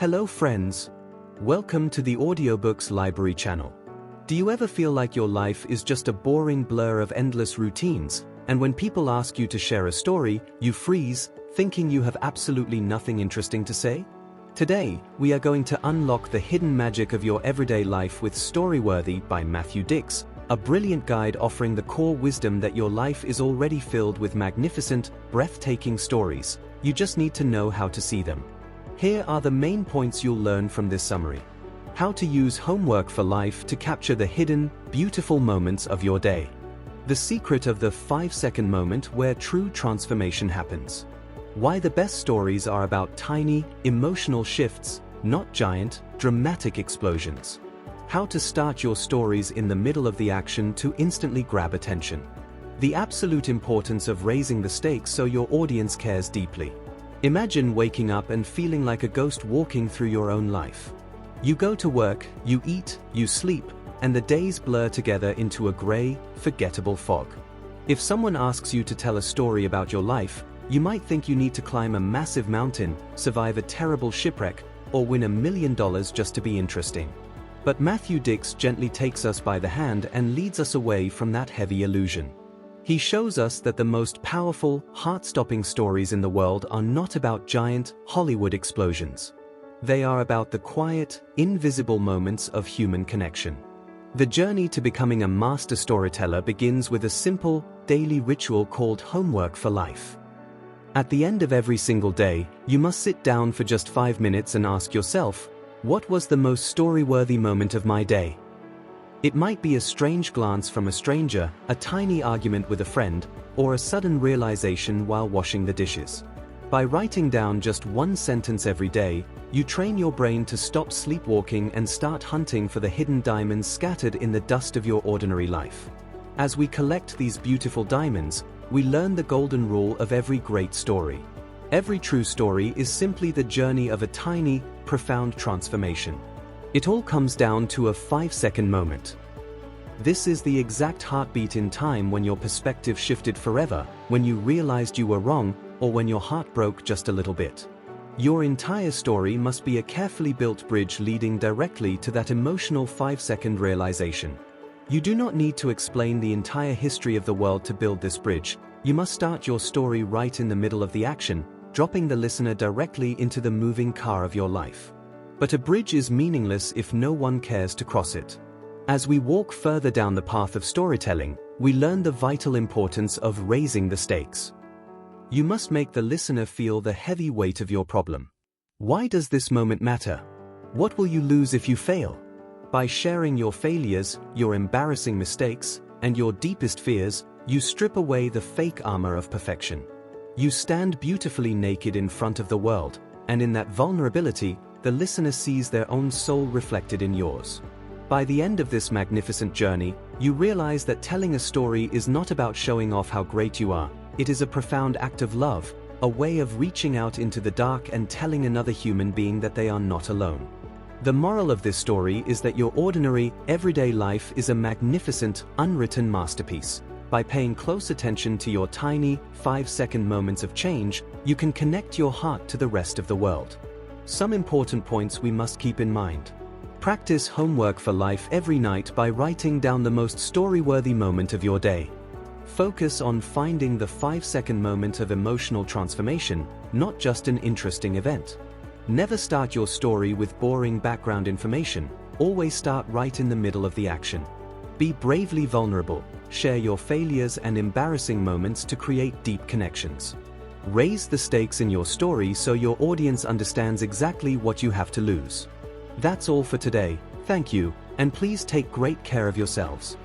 Hello friends. Welcome to the Audiobooks Library channel. Do you ever feel like your life is just a boring blur of endless routines, and when people ask you to share a story, you freeze, thinking you have absolutely nothing interesting to say? Today, we are going to unlock the hidden magic of your everyday life with Storyworthy by Matthew Dix, a brilliant guide offering the core wisdom that your life is already filled with magnificent, breathtaking stories. You just need to know how to see them. Here are the main points you'll learn from this summary. How to use homework for life to capture the hidden, beautiful moments of your day. The secret of the 5-second moment where true transformation happens. Why the best stories are about tiny, emotional shifts, not giant, dramatic explosions. How to start your stories in the middle of the action to instantly grab attention. The absolute importance of raising the stakes so your audience cares deeply. Imagine waking up and feeling like a ghost walking through your own life. You go to work, you eat, you sleep, and the days blur together into a gray, forgettable fog. If someone asks you to tell a story about your life, you might think you need to climb a massive mountain, survive a terrible shipwreck, or win $1 million just to be interesting. But Matthew Dix gently takes us by the hand and leads us away from that heavy illusion. He shows us that the most powerful, heart-stopping stories in the world are not about giant, Hollywood explosions. They are about the quiet, invisible moments of human connection. The journey to becoming a master storyteller begins with a simple, daily ritual called homework for life. At the end of every single day, you must sit down for just 5 minutes and ask yourself, what was the most story-worthy moment of my day? It might be a strange glance from a stranger, a tiny argument with a friend, or a sudden realization while washing the dishes. By writing down just one sentence every day, you train your brain to stop sleepwalking and start hunting for the hidden diamonds scattered in the dust of your ordinary life. As we collect these beautiful diamonds, we learn the golden rule of every great story. Every true story is simply the journey of a tiny, profound transformation. It all comes down to a 5-second moment. This is the exact heartbeat in time when your perspective shifted forever, when you realized you were wrong, or when your heart broke just a little bit. Your entire story must be a carefully built bridge leading directly to that emotional 5-second realization. You do not need to explain the entire history of the world to build this bridge. You must start your story right in the middle of the action, dropping the listener directly into the moving car of your life. But a bridge is meaningless if no one cares to cross it. As we walk further down the path of storytelling, we learn the vital importance of raising the stakes. You must make the listener feel the heavy weight of your problem. Why does this moment matter? What will you lose if you fail? By sharing your failures, your embarrassing mistakes, and your deepest fears, you strip away the fake armor of perfection. You stand beautifully naked in front of the world, and in that vulnerability, the listener sees their own soul reflected in yours. By the end of this magnificent journey, you realize that telling a story is not about showing off how great you are. It is a profound act of love, a way of reaching out into the dark and telling another human being that they are not alone. The moral of this story is that your ordinary, everyday life is a magnificent, unwritten masterpiece. By paying close attention to your tiny, 5-second moments of change, you can connect your heart to the rest of the world. Some important points we must keep in mind. Practice homework for life every night by writing down the most story-worthy moment of your day. Focus on finding the 5-second moment of emotional transformation, not just an interesting event. Never start your story with boring background information, always start right in the middle of the action. Be bravely vulnerable, share your failures and embarrassing moments to create deep connections. Raise the stakes in your story so your audience understands exactly what you have to lose. That's all for today, thank you, and please take great care of yourselves.